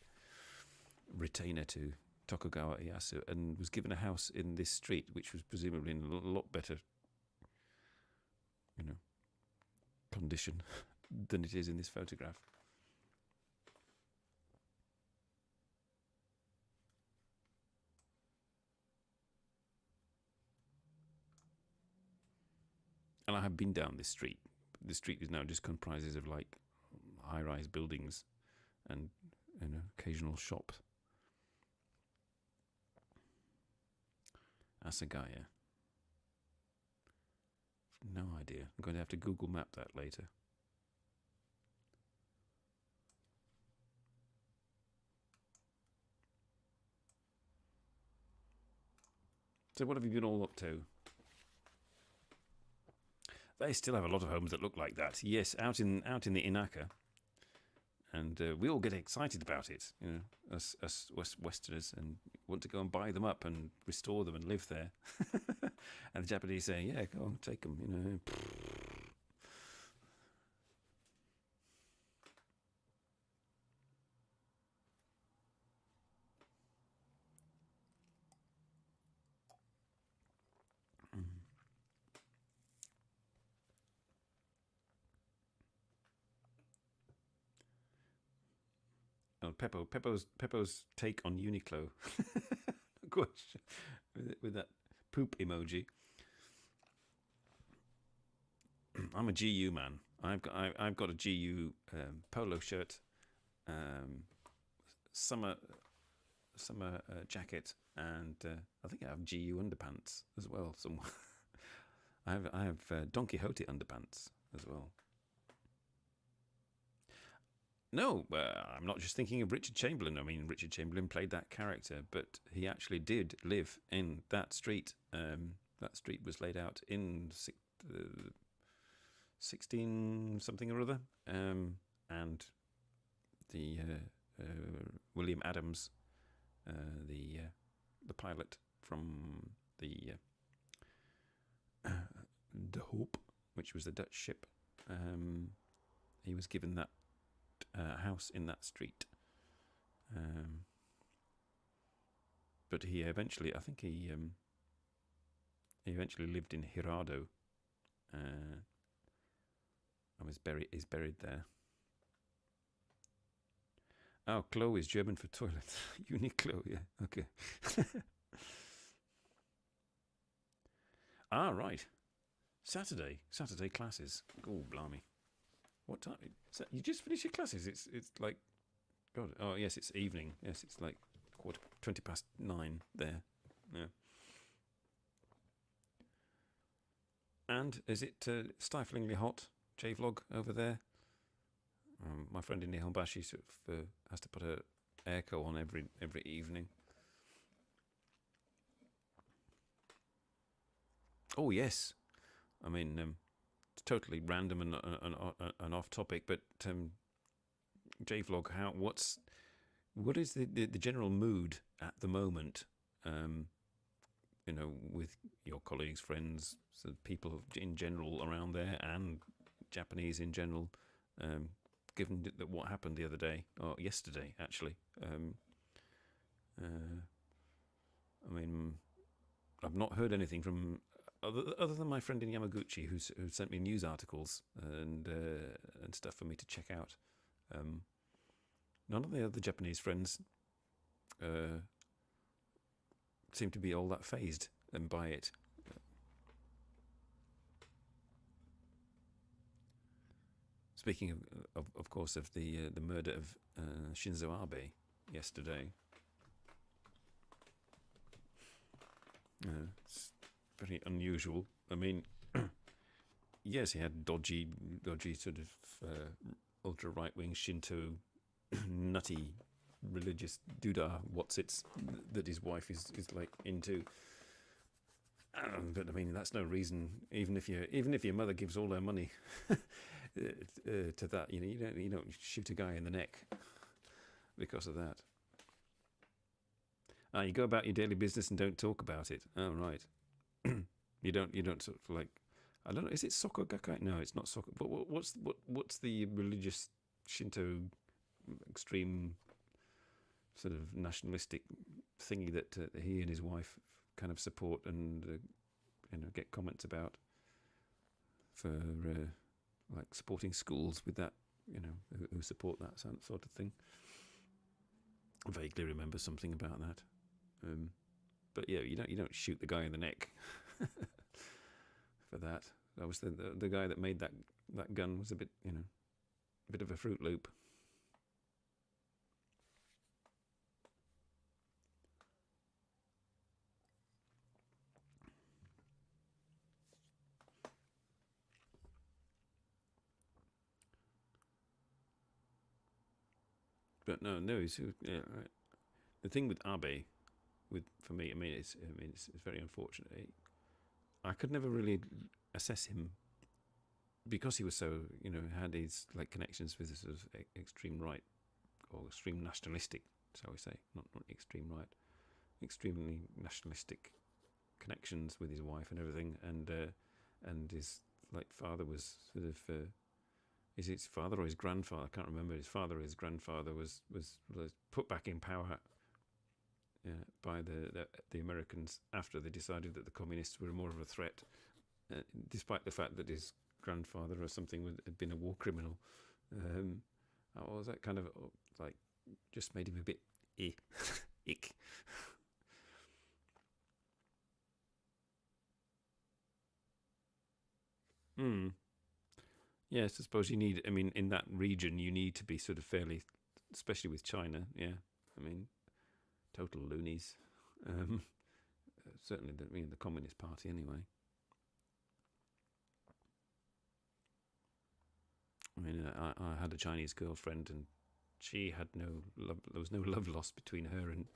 retainer to Tokugawa Ieyasu, and was given a house in this street, which was presumably in a lot better, condition than it is in this photograph. And I have been down this street. The street is now just comprises of like high-rise buildings and occasional shops. Asagaya. No idea. I'm going to have to Google map that later. So what have you been all up to? They still have a lot of homes that look like that. Yes, out in the Inaka. And we all get excited about it, us Westerners, and want to go and buy them up and restore them and live there. And the Japanese say, yeah, go on, take them, Oh, Peppo's take on Uniqlo. with that poop emoji. I'm a GU man. I've got a GU polo shirt, summer jacket, and I think I have GU underpants as well somewhere. I have Don Quixote underpants as well. No, I'm not just thinking of Richard Chamberlain. I mean, Richard Chamberlain played that character, but he actually did live in that street. That street was laid out in 16 something or other, and the William Adams, the pilot from the Hope, which was the Dutch ship, he was given that house in that street, but he eventually, I think he eventually lived in Hirado, and is buried there. Oh, Klo is German for toilet. Uniqlo, yeah, okay. Right. Saturday classes. Oh, blimey. What time? So you just finished your classes? It's like, God. Oh yes, it's evening. Yes, it's like 9:20 there. Yeah. And is it stiflingly hot? J-Vlog over there. My friend in Nihonbashi sort of has to put her airco on every evening. Oh yes, I mean. Totally random and off topic, but J-Vlog, what is the general mood at the moment? With your colleagues, friends, so people in general around there, and Japanese in general, given that what happened the other day, or yesterday actually. I mean, I've not heard anything from other than my friend in Yamaguchi who sent me news articles and stuff for me to check out. None of the other Japanese friends seem to be all that phased by it. Speaking of course, of the murder of Shinzo Abe yesterday. It's very unusual. I mean, yes, he had dodgy sort of ultra right-wing Shinto nutty religious doodah whatsits that his wife is like into. But I mean, that's no reason. Even if your mother gives all her money to that, you don't shoot a guy in the neck because of that. You go about your daily business and don't talk about it. Oh right, you don't sort of like, I don't know. Is it Soko Gakkai? No, it's not Soko. But what's the religious Shinto extreme sort of nationalistic thingy that he and his wife kind of support and get comments about for like supporting schools with that, who support that sort of thing. I vaguely remember something about that. But yeah, you don't shoot the guy in the neck for that. That was the guy that made that gun was a bit of a Fruit Loop. But no, he's right. The thing with Abe, for me, I mean, it's very unfortunate. I could never really assess him because he was so, had these like connections with the sort of extreme right or extreme nationalistic, shall we say, not extreme right, extremely nationalistic connections with his wife and everything, and his like father was sort of. Is his father or his grandfather? I can't remember. His father or his grandfather was put back in power by the Americans after they decided that the communists were more of a threat, despite the fact that his grandfather or something had been a war criminal. Was that kind of like just made him a bit ick. Yes, I suppose you need. I mean, in that region, you need to be sort of fairly, especially with China. Yeah, I mean, total loonies. Certainly, the Communist Party, anyway. I mean, I had a Chinese girlfriend, and she had no love. There was no love lost between her and,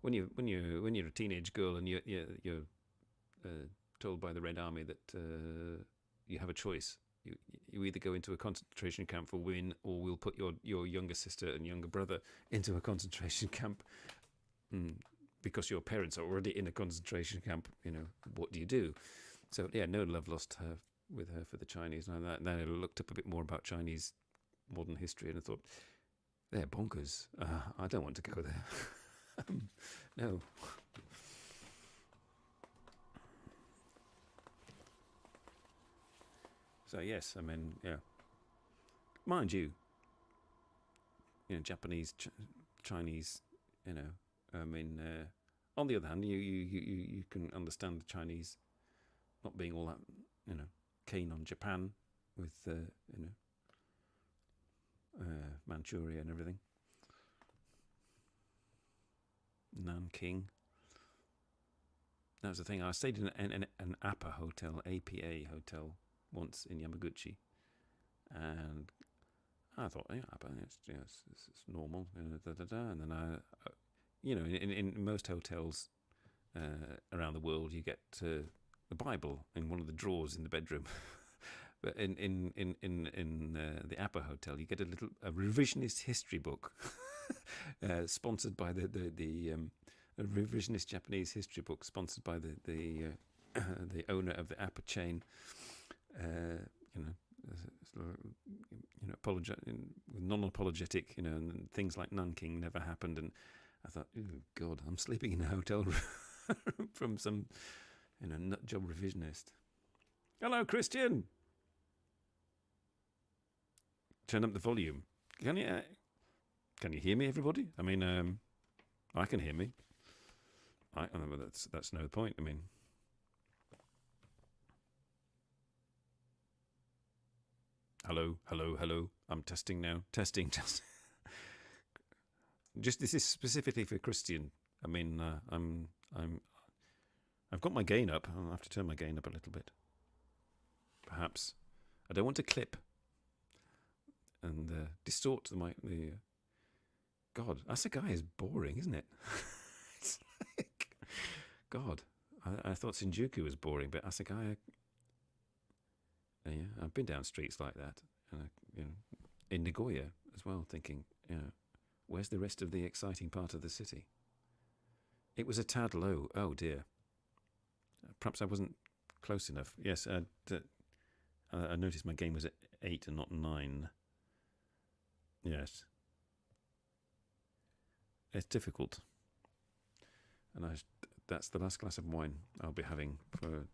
when you're a teenage girl and you're told by the Red Army that you have a choice. You either go into a concentration camp for women, or we'll put your younger sister and younger brother into a concentration camp. Because your parents are already in a concentration camp. What do you do? So yeah, no love lost with her for the Chinese. And then I looked up a bit more about Chinese modern history, and I thought, they're bonkers. I don't want to go there. No. So yes, I mean, yeah. Mind you, Japanese, Chinese, I mean, on the other hand, you can understand the Chinese not being all that, keen on Japan with, Manchuria and everything. Nanking. That was the thing. I stayed in an APA hotel, APA hotel, once in Yamaguchi, and I thought, APA, it's normal, and then in most hotels around the world, you get the Bible in one of the drawers in the bedroom. But in the APA hotel, you get a revisionist history book, sponsored by the revisionist Japanese history book, sponsored by the owner of the APA chain, you know, non-apologetic, you know, and things like Nanking never happened. And I thought, oh God, I'm sleeping in a hotel room from some, you know, nut job revisionist. Hello, Christian. Turn up the volume. Can you hear me, everybody? I mean, I can hear me. That's no point. I mean, hello. I'm testing now. Testing. Just this is specifically for Christian. I mean, I've got my gain up. I'll have to turn my gain up a little bit. Perhaps I don't want to clip and distort the. God, Asagai is boring, isn't it? It's like, God, I thought Shinjuku was boring, but Asagai. Yeah, I've been down streets like that, and you know, in Nagoya as well, thinking, you know, where's the rest of the exciting part of the city? It was a tad low. Oh dear. Perhaps I wasn't close enough. Yes, I noticed my game was at 8 and not 9. Yes. It's difficult. And that's the last glass of wine I'll be having for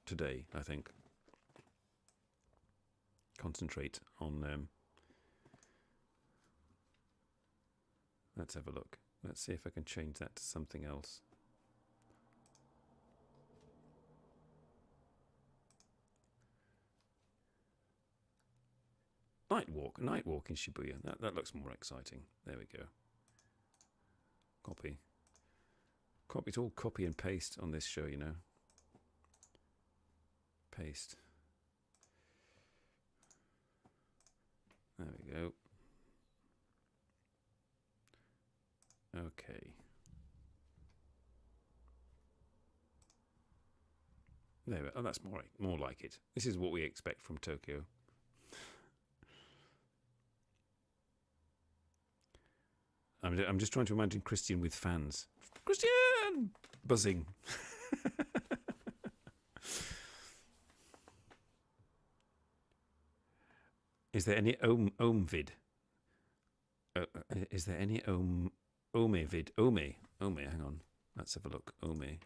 today, I think. Concentrate on... let's have a look. Let's see if I can change that to something else. Night walk in Shibuya. That looks more exciting. There we go. Copy. It's all copy and paste on this show, you know. Paste. There we go. Okay. There we go. Oh, that's more like it. This is what we expect from Tokyo. I'm just trying to imagine Christian with fans. Christian! Buzzing. Is there any Ome vid? Is there any Ome vid? Ome, hang on. Let's have a look. Ome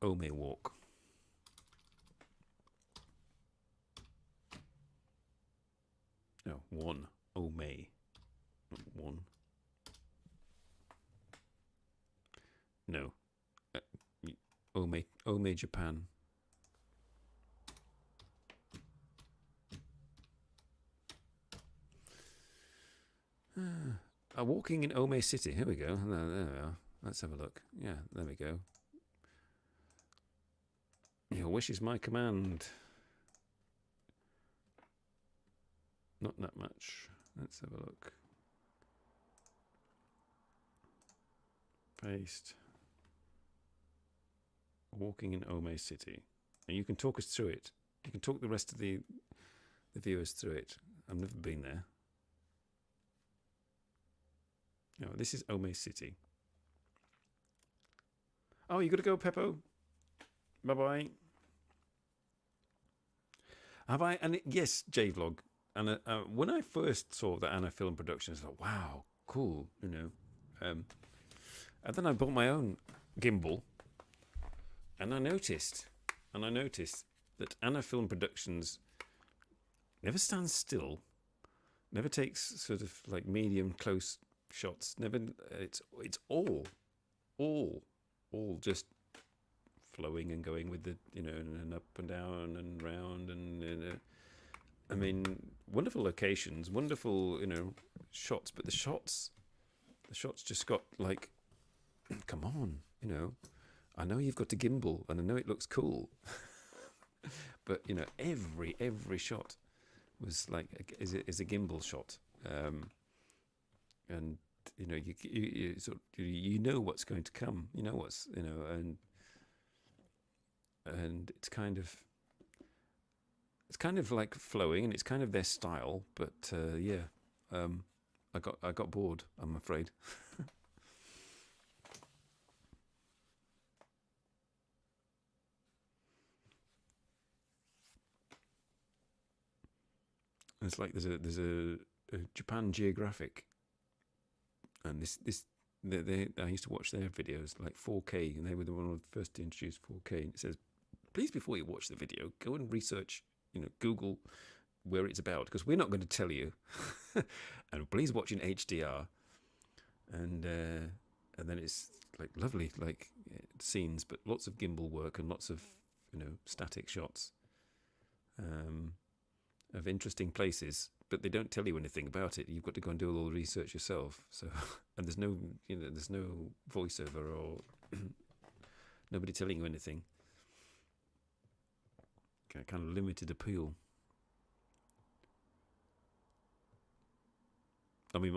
walk. No, one. Ome. One. No. Ome Japan. Walking in Ome City. Here we go. There we are. Let's have a look. Yeah, there we go. Your wish is my command. Not that much. Let's have a look. Paste. Walking in Ome City. And you can talk us through it. You can talk the rest of the viewers through it. I've never been there. No, this is Ome City. Oh, you got to go, Peppo. Bye-bye. Have I? And yes, J-Vlog. And when I first saw the Anna Film Productions, I thought, wow, cool, you know. And then I bought my own gimbal. And I noticed that Anna Film Productions never stands still, never takes sort of like medium close shots. Never, it's all just flowing and going with the, you know, and up and down and round and I mean, wonderful locations, wonderful, you know, shots. But the shots just got like, come on, you know. I know you've got a gimbal, and I know it looks cool, but you know, every shot was like is a gimbal shot, and you know, you know what's going to come, you know what's, you know, and it's kind of like flowing, and it's kind of their style, but yeah, I got bored, I'm afraid. It's like there's a Japan Geographic, and I used to watch their videos like 4K, and they were the one of the first to introduce 4K. And it says, please, before you watch the video, go and research, Google where it's about, because we're not going to tell you. And please watch in HDR. And then it's like lovely, like scenes, but lots of gimbal work and lots of static shots of interesting places. But they don't tell you anything about it. You've got to go and do all the research yourself. So, and there's no voiceover or nobody telling you anything. Kind of limited appeal. I mean,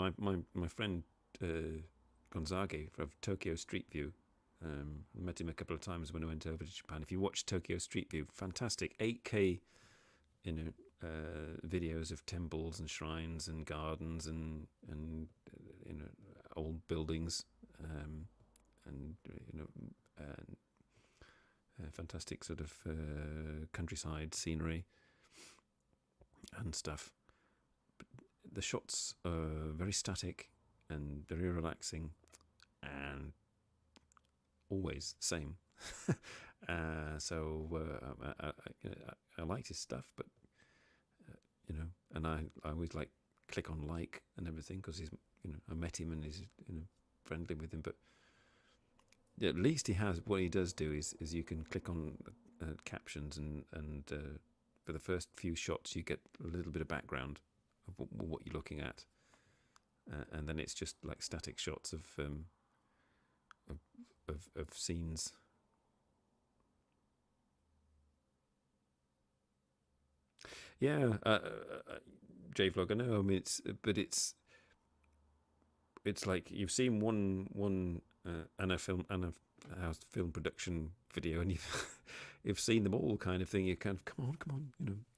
my friend Gonzage from Tokyo Street View, met him a couple of times when I went over to Japan. If you watch Tokyo Street View, fantastic 8K, videos of temples and shrines and gardens and old buildings, and fantastic sort of countryside scenery and stuff. But the shots are very static and very relaxing and always the same. So I liked his stuff, but and I always click on like and everything because he's I met him and he's friendly with him, but at least he has what he does do is you can click on captions and for the first few shots you get a little bit of background of what you're looking at, and then it's just like static shots of scenes. Yeah, J-Vlog, I know. I mean, it's like you've seen one Anna House film production video, and you've seen them all, kind of thing. You kind of come on,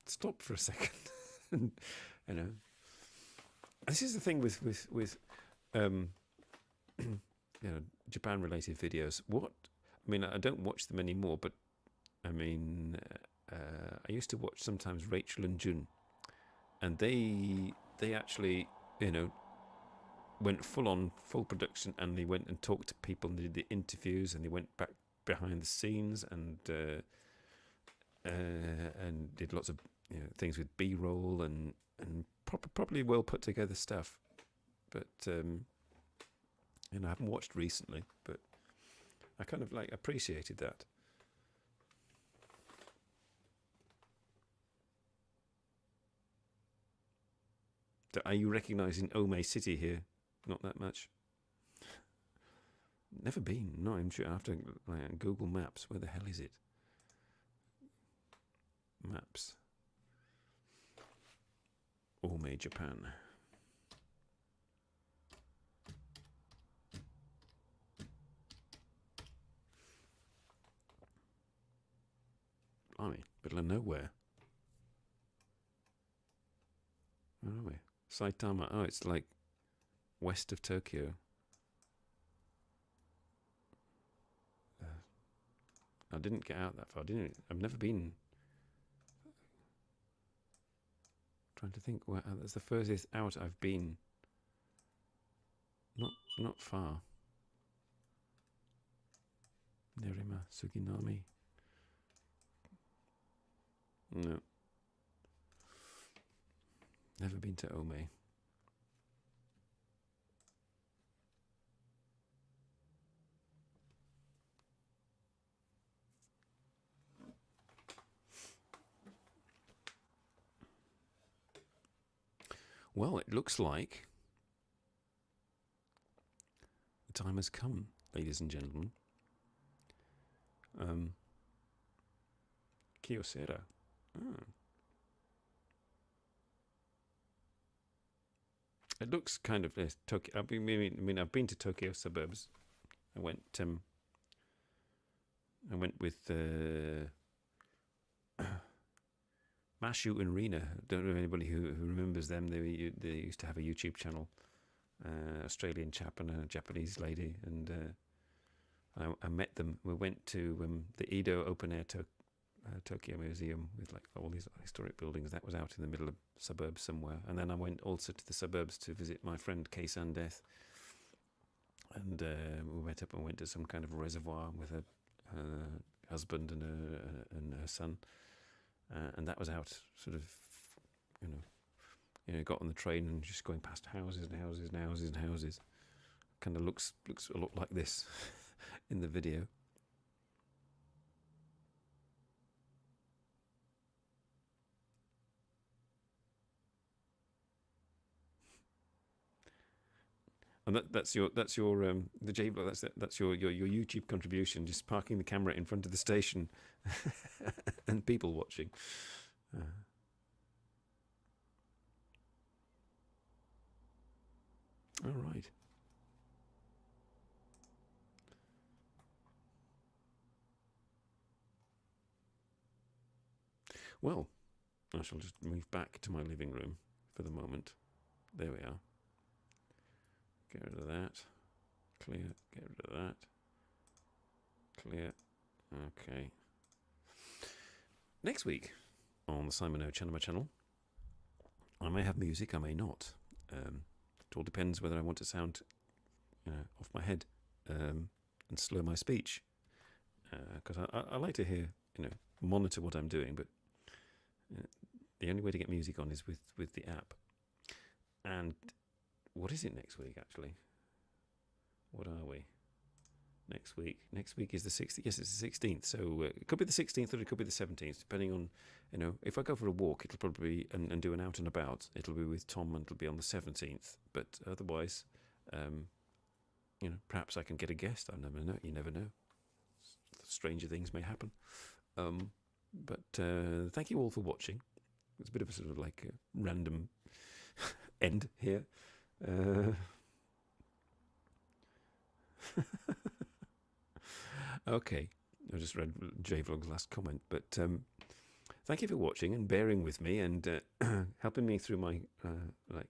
stop for a second, and this is the thing with Japan related videos. I don't watch them anymore, but I mean. I used to watch sometimes Rachel and Jun, and they actually, went full production, and they went and talked to people and did the interviews, and they went back behind the scenes and did lots of things with B-roll and probably well put together stuff. But I haven't watched recently, but I kind of appreciated that. Are you recognising Ome City here? Not that much. Never been. No, I'm sure. I have to Google Maps. Where the hell is it? Maps. Ome, Japan. Blimey, middle of nowhere. Where are we? Saitama. Oh, it's like west of Tokyo. I didn't get out that far, didn't I? I've never been. Trying to think. Well, that's the furthest out I've been. Not far. Nerima, Suginami. No. Never been to Ome. Well, it looks like the time has come, ladies and gentlemen. Kyocera. Oh. It looks kind of Tokyo. I've been to Tokyo suburbs. I went with Mashu and Rena. Don't know anybody who remembers them. They used to have a YouTube channel. Australian chap and a Japanese lady, and I met them. We went to the Edo Open Air Tokyo Museum with like all these historic buildings. That was out in the middle of suburbs somewhere. And then I went also to the suburbs to visit my friend Keisan Death. And we went up and went to some kind of reservoir with her husband and her son. And that was out sort of, got on the train and just going past houses and houses and houses and houses. Kind of looks a lot like this in the video. And that's your the J vlog. That's your YouTube contribution. Just parking the camera in front of the station and people watching. All right. Well, I shall just move back to my living room for the moment. There we are. Get rid of that. Clear. Get rid of that. Clear. Okay. Next week on the Simon NoChaNoMa channel, I may have music, I may not. It all depends whether I want to sound off my head and slow my speech. Because I like to hear, monitor what I'm doing, but the only way to get music on is with the app. And what is it next week, actually? What are we? Next week is the 16th. Yes, it's the 16th. So it could be the 16th or it could be the 17th, depending on, if I go for a walk, it'll probably be, and do an out and about, it'll be with Tom and it'll be on the 17th. But otherwise, perhaps I can get a guest. I never know. You never know. Stranger things may happen. But thank you all for watching. It's a bit of a sort of like a random end here. Okay, I just read J-Vlog's last comment, but thank you for watching and bearing with me and helping me through my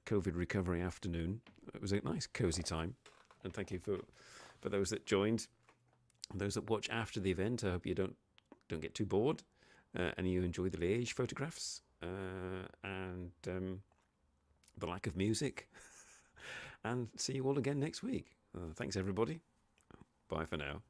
COVID recovery afternoon. It was a nice cozy time, and thank you for those that joined, those that watch after the event. I hope you don't get too bored, and you enjoy the Liège photographs and the lack of music. And see you all again next week. Thanks, everybody. Bye for now.